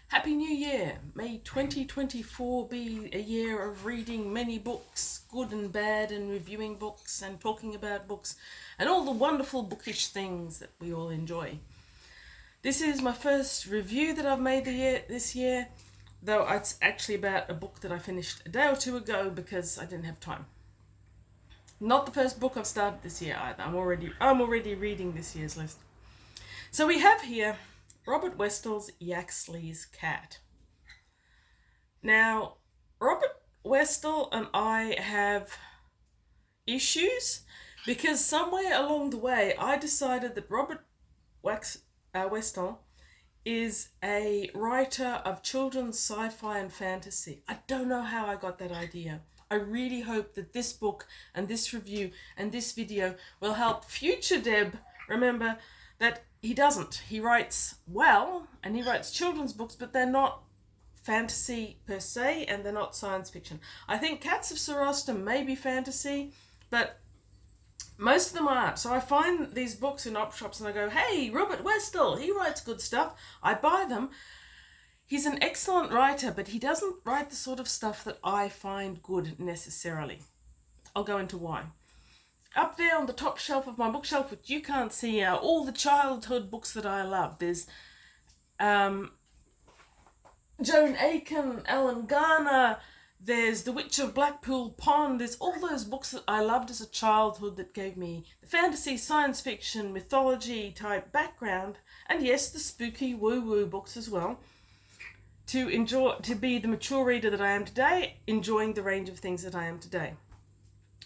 Happy New Year! May 2024 be a year of reading many books, good and bad, and reviewing books and talking about books and all the wonderful bookish things that we all enjoy. This is my first review that I've made this year, though it's actually about a book that I finished a day or two ago because I didn't have time. Not the first book I've started this year either. I'm already reading this year's list. So we have here Robert Westall's Yaxley's Cat. Now, Robert Westall and I have issues because somewhere along the way I decided that Robert Westall is a writer of children's sci-fi and fantasy. I don't know how I got that idea. I really hope that this book and this review and this video will help future Deb remember that he doesn't. He writes well, and he writes children's books, but they're not fantasy per se, and they're not science fiction. I think Cats of Sir Austen may be fantasy, but most of them aren't. So I find these books in op shops and I go, hey, Robert Westall, he writes good stuff. I buy them. He's an excellent writer, but he doesn't write the sort of stuff that I find good necessarily. I'll go into why. Up there on the top shelf of my bookshelf, which you can't see, are all the childhood books that I love. There's Joan Aiken, Alan Garner, there's The Witch of Blackpool Pond. There's all those books that I loved as a childhood that gave me the fantasy, science fiction, mythology type background, and yes, the spooky woo-woo books as well, to be the mature reader that I am today, enjoying the range of things that I am today,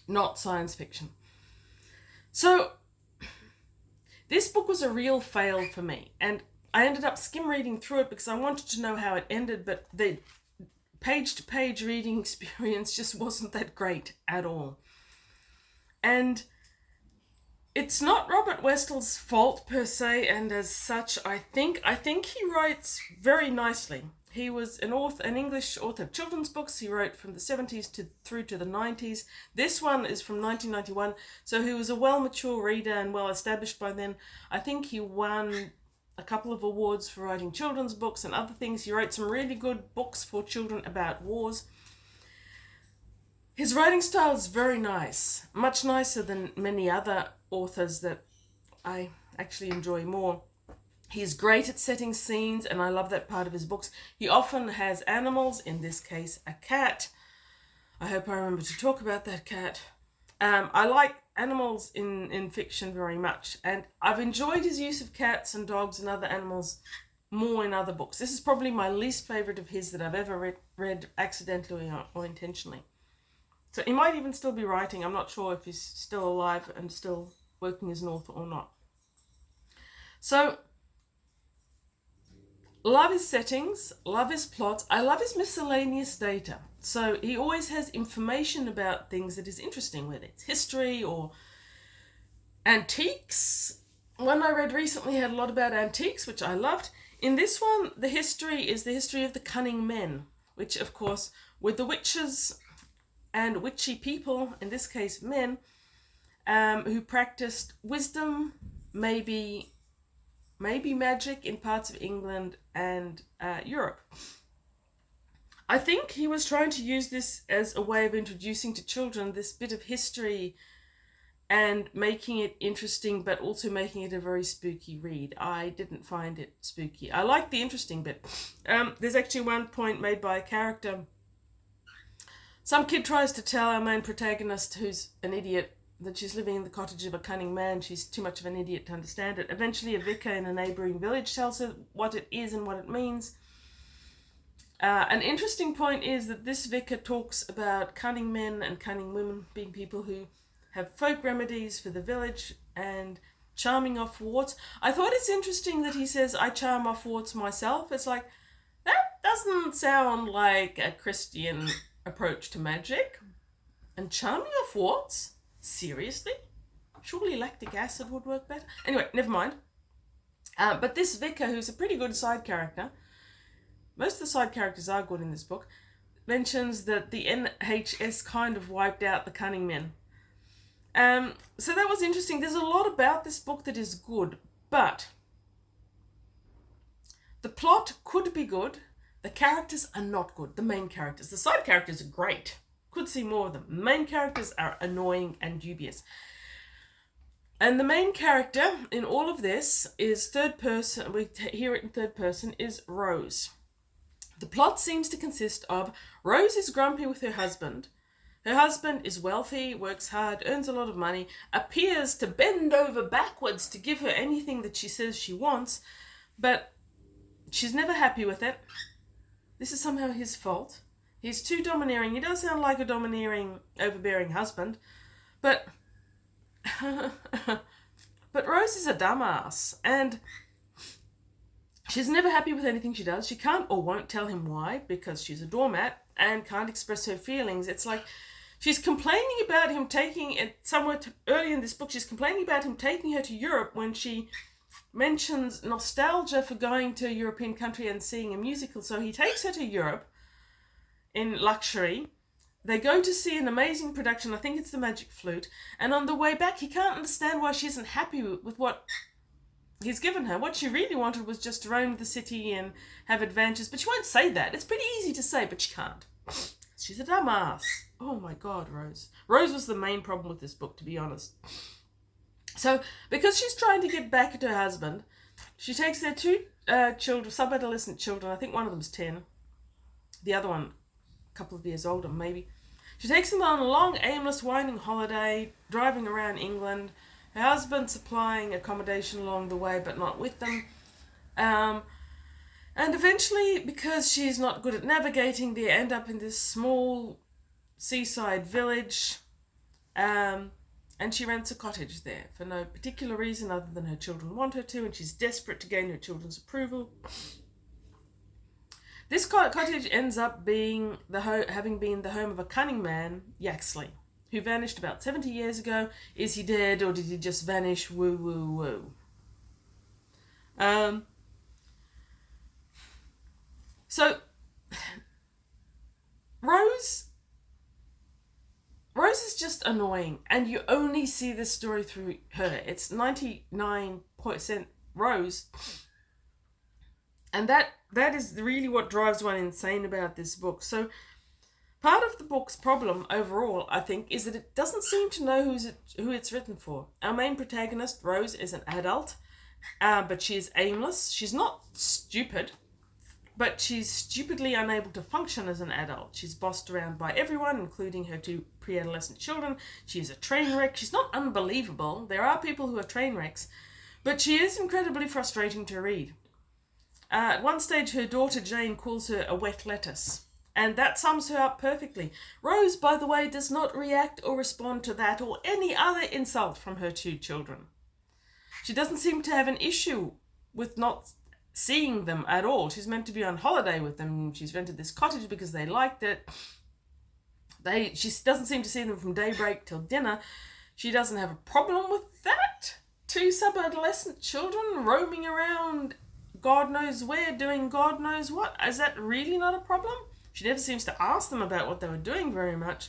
not science fiction. So, this book was a real fail for me, and I ended up skim reading through it because I wanted to know how it ended, but the page-to-page reading experience just wasn't that great at all. And it's not Robert Westall's fault per se, and as such, I think he writes very nicely. He was an English author of children's books. He wrote from the 70s through to the 90s. This one is from 1991, so he was a well-mature reader and well-established by then. I think he won a couple of awards for writing children's books and other things. He wrote some really good books for children about wars. His writing style is very nice, much nicer than many other authors that I actually enjoy more. He's great at setting scenes, and I love that part of his books. He often has animals, in this case, a cat. I hope I remember to talk about that cat. I like animals in fiction very much, and I've enjoyed his use of cats and dogs and other animals more in other books. This is probably my least favourite of his that I've ever read accidentally or intentionally. So he might even still be writing. I'm not sure if he's still alive and still working as an author or not. So, love his settings, love his plots, I love his miscellaneous data. So he always has information about things that is interesting, whether it's history or antiques. One I read recently had a lot about antiques, which I loved. In this one, the history is the history of the cunning men, which of course, with the witches and witchy people, in this case men, who practiced wisdom, maybe magic in parts of England and Europe. I think he was trying to use this as a way of introducing to children this bit of history and making it interesting, but also making it a very spooky read. I didn't find it spooky. I liked the interesting bit. There's actually one point made by a character. Some kid tries to tell our main protagonist, who's an idiot, that she's living in the cottage of a cunning man. She's too much of an idiot to understand it. Eventually a vicar in a neighbouring village tells her what it is and what it means. An interesting point is that this vicar talks about cunning men and cunning women being people who have folk remedies for the village and charming off warts. I thought it's interesting that he says, I charm off warts myself. It's like, that doesn't sound like a Christian approach to magic. And charming off warts? Seriously? Surely lactic acid would work better. Anyway, never mind. But this vicar, who's a pretty good side character, most of the side characters are good in this book, mentions that the NHS kind of wiped out the cunning men. So that was interesting. There's a lot about this book that is good, but the plot could be good. The characters are not good. The main characters. The side characters are great. Could see more of them. The main characters are annoying and dubious. And the main character in all of this is third person, we hear it in third person, is Rose. The plot seems to consist of Rose is grumpy with her husband. Her husband is wealthy, works hard, earns a lot of money, appears to bend over backwards to give her anything that she says she wants, but she's never happy with it. This is somehow his fault. He's too domineering. He does sound like a domineering, overbearing husband, but but Rose is a dumbass, and she's never happy with anything she does. She can't or won't tell him why, because she's a doormat and can't express her feelings. It's like she's complaining about him taking it somewhere early in this book. She's complaining about him taking her to Europe when she mentions nostalgia for going to a European country and seeing a musical. So he takes her to Europe in luxury. They go to see an amazing production. I think it's The Magic Flute. And on the way back, he can't understand why she isn't happy with what he's given her. What she really wanted was just to roam the city and have adventures. But she won't say that. It's pretty easy to say, but she can't. She's a dumbass. Oh my God, Rose. Rose was the main problem with this book, to be honest. So, because she's trying to get back at her husband, she takes their two children, sub-adolescent children. I think one of them's 10. The other one, a couple of years older, maybe. She takes them on a long, aimless, winding holiday, driving around England. Her husband supplying accommodation along the way, but not with them. And eventually, because she's not good at navigating, they end up in this small seaside village. And she rents a cottage there for no particular reason other than her children want her to, and she's desperate to gain her children's approval. This cottage ends up being having been the home of a cunning man, Yaxley, who vanished about 70 years ago. Is he dead, or did he just vanish? Woo, woo, woo. So, Rose is just annoying, and you only see this story through her. It's 99% Rose, and that is really what drives one insane about this book. So, part of the book's problem overall, I think, is that it doesn't seem to know who it's written for. Our main protagonist, Rose, is an adult, but she is aimless. She's not stupid, but she's stupidly unable to function as an adult. She's bossed around by everyone, including her two pre-adolescent children. She's a train wreck. She's not unbelievable. There are people who are train wrecks, but she is incredibly frustrating to read. At one stage, her daughter Jane calls her a wet lettuce, and that sums her up perfectly. Rose, by the way, does not react or respond to that or any other insult from her two children. She doesn't seem to have an issue with not seeing them at all. She's meant to be on holiday with them. She's rented this cottage because they liked it. She doesn't seem to see them from daybreak till dinner. She doesn't have a problem with that. Two sub-adolescent children roaming around God knows where, doing God knows what. Is that really not a problem? She never seems to ask them about what they were doing very much.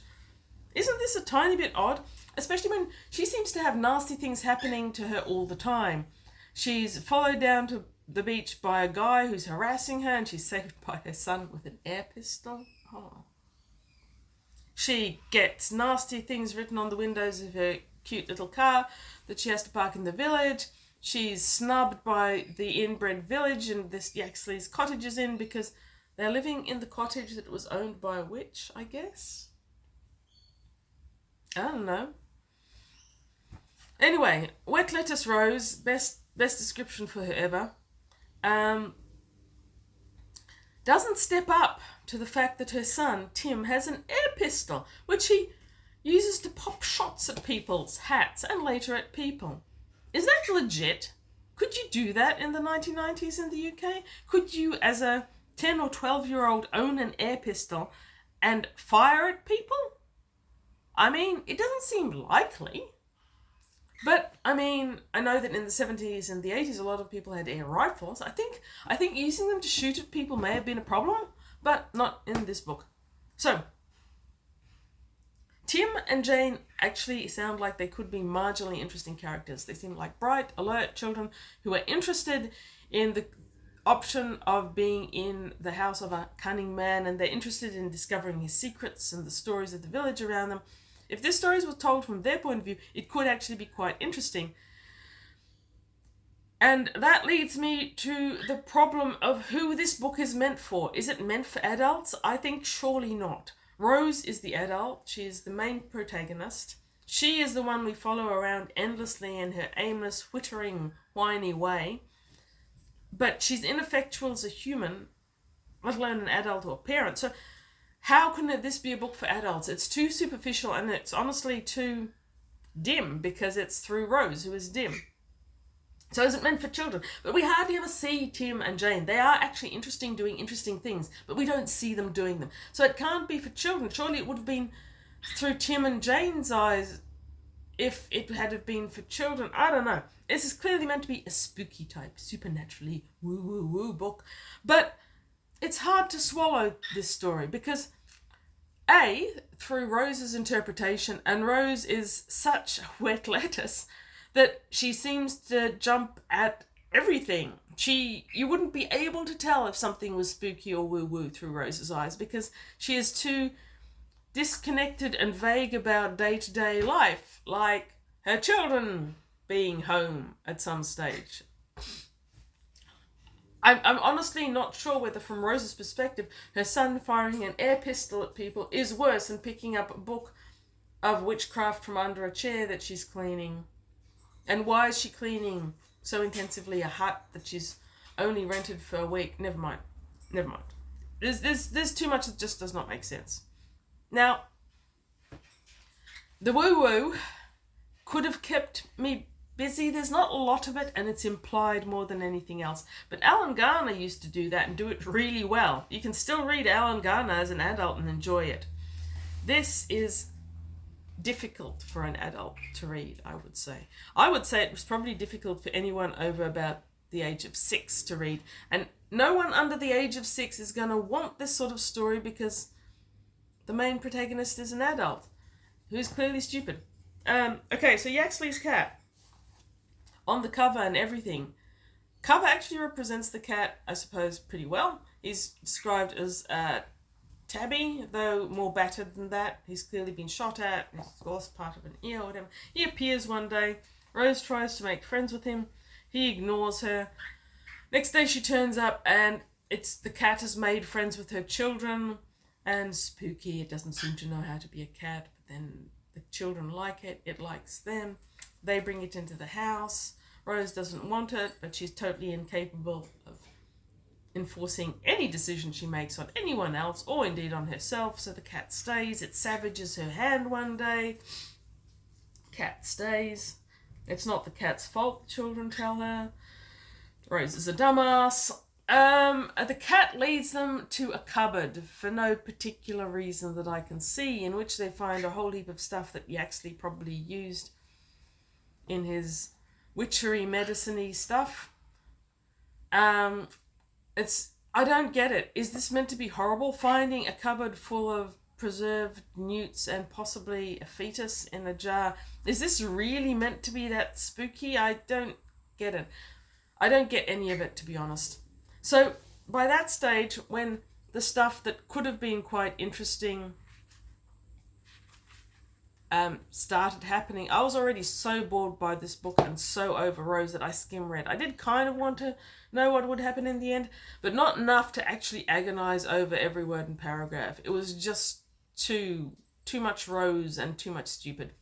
Isn't this a tiny bit odd? Especially when she seems to have nasty things happening to her all the time. She's followed down to the beach by a guy who's harassing her, and she's saved by her son with an air pistol. Oh. She gets nasty things written on the windows of her cute little car that she has to park in the village. She's snubbed by the inbred village and this Yaxley's cottage is in because they're living in the cottage that was owned by a witch, I guess. I don't know. Anyway, wet lettuce Rose, best description for her ever. Doesn't step up to the fact that her son, Tim, has an air pistol, which he uses to pop shots at people's hats and later at people. Is that legit? Could you do that in the 1990s in the UK? Could you, as a 10 or 12-year-old, own an air pistol and fire at people? I mean, it doesn't seem likely. But, I mean, I know that in the 70s and the 80s, a lot of people had air rifles. I think using them to shoot at people may have been a problem, but not in this book. So, Tim and Jane actually sound like they could be marginally interesting characters. They seem like bright, alert children who are interested in the option of being in the house of a cunning man, and they're interested in discovering his secrets and the stories of the village around them. If this story was told from their point of view, it could actually be quite interesting. And that leads me to the problem of who this book is meant for. Is it meant for adults? I think surely not. Rose is the adult. She is the main protagonist. She is the one we follow around endlessly in her aimless, whittering, whiny way. But she's ineffectual as a human, let alone an adult or a parent. So how can this be a book for adults? It's too superficial, and it's honestly too dim because it's through Rose, who is dim. So is it meant for children? But we hardly ever see Tim and Jane. They are actually interesting, doing interesting things, but we don't see them doing them. So it can't be for children. Surely it would have been through Tim and Jane's eyes if it had been for children. I don't know. This is clearly meant to be a spooky type, supernaturally woo-woo-woo book. But it's hard to swallow this story because through Rose's interpretation, and Rose is such a wet lettuce that she seems to jump at everything. You wouldn't be able to tell if something was spooky or woo-woo through Rose's eyes because she is too disconnected and vague about day-to-day life, like her children being home at some stage. I'm honestly not sure whether from Rose's perspective, her son firing an air pistol at people is worse than picking up a book of witchcraft from under a chair that she's cleaning. And why is she cleaning so intensively a hut that she's only rented for a week? Never mind. There's too much that just does not make sense. Now, the woo-woo could have kept me busy. There's not a lot of it, and it's implied more than anything else. But Alan Garner used to do that and do it really well. You can still read Alan Garner as an adult and enjoy it. This is difficult for an adult to read, I would say. I would say it was probably difficult for anyone over about the age of 6 to read. And no one under the age of 6 is going to want this sort of story because the main protagonist is an adult who's clearly stupid. Okay, so Yaxley's cat. On the cover and everything. Cover actually represents the cat, I suppose, pretty well. He's described as tabby, though more battered than that. He's clearly been shot at. He's lost part of an ear or whatever. He appears one day. Rose tries to make friends with him. He ignores her. Next day she turns up and the cat has made friends with her children. And spooky, it doesn't seem to know how to be a cat. But then the children like it. It likes them. They bring it into the house. Rose doesn't want it, but she's totally incapable of enforcing any decision she makes on anyone else or indeed on herself, so the cat stays. It savages her hand one day. Cat stays. It's not the cat's fault, the children tell her. Rose is a dumbass. The cat leads them to a cupboard for no particular reason that I can see, in which they find a whole heap of stuff that Yaxley probably used in his witchery, medicine-y stuff. I don't get it. Is this meant to be horrible? Finding a cupboard full of preserved newts and possibly a fetus in a jar. Is this really meant to be that spooky? I don't get it. I don't get any of it, to be honest. So by that stage, when the stuff that could have been quite interesting started happening, I was already so bored by this book and so over Rose that I skim read. I did kind of want to know what would happen in the end, but not enough to actually agonize over every word and paragraph. It was just too much Rose and too much stupid.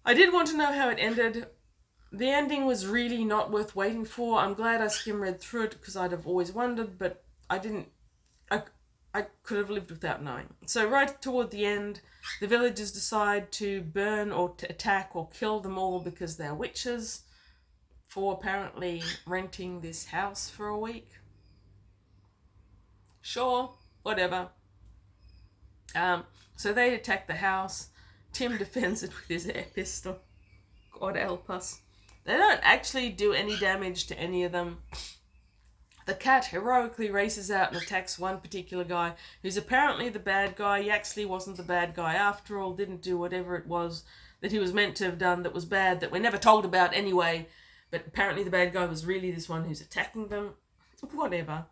I did want to know how it ended. The ending was really not worth waiting for. I'm glad I skim read through it because I'd have always wondered, but I didn't. I could have lived without knowing. So right toward the end, the villagers decide to burn or to attack or kill them all because they're witches for apparently renting this house for a week. Sure, whatever. So they attack the house. Tim defends it with his air pistol. God help us. They don't actually do any damage to any of them. The cat heroically races out and attacks one particular guy who's apparently the bad guy. Yaxley wasn't the bad guy after all, didn't do whatever it was that he was meant to have done that was bad, that we're never told about anyway. But apparently the bad guy was really this one who's attacking them. whatever.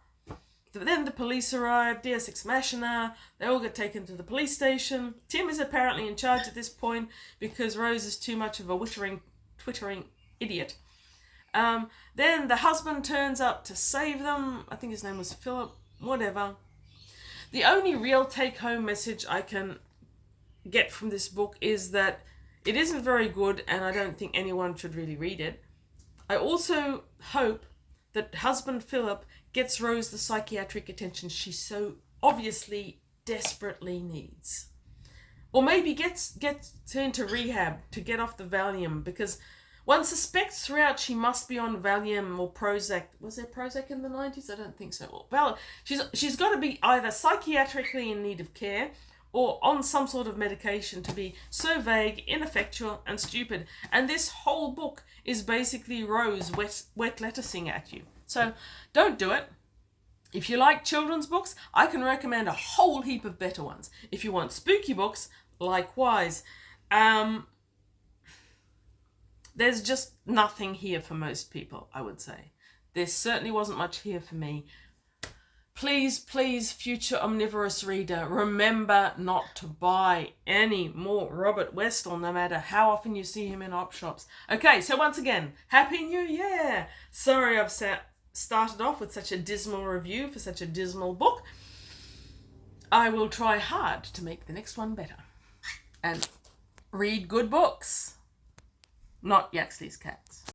Then the police arrive, Deus Ex Machina, they all get taken to the police station. Tim is apparently in charge at this point because Rose is too much of a twittering idiot. Then the husband turns up to save them. I think his name was Philip, whatever. The only real take-home message I can get from this book is that it isn't very good and I don't think anyone should really read it. I also hope that husband Philip gets Rose the psychiatric attention she so obviously desperately needs. Or maybe gets her into rehab to get off the Valium, because one suspects throughout she must be on Valium or Prozac. Was there Prozac in the 90s? I don't think so. Well, she's got to be either psychiatrically in need of care or on some sort of medication to be so vague, ineffectual, and stupid. And this whole book is basically Rose wet lettucing at you. So don't do it. If you like children's books, I can recommend a whole heap of better ones. If you want spooky books, likewise. There's just nothing here for most people, I would say. There certainly wasn't much here for me. Please, please, future omnivorous reader, remember not to buy any more Robert Westall, no matter how often you see him in op shops. Okay, so once again, Happy New Year! Sorry I've started off with such a dismal review for such a dismal book. I will try hard to make the next one better. And read good books, not Yaxley's Cats.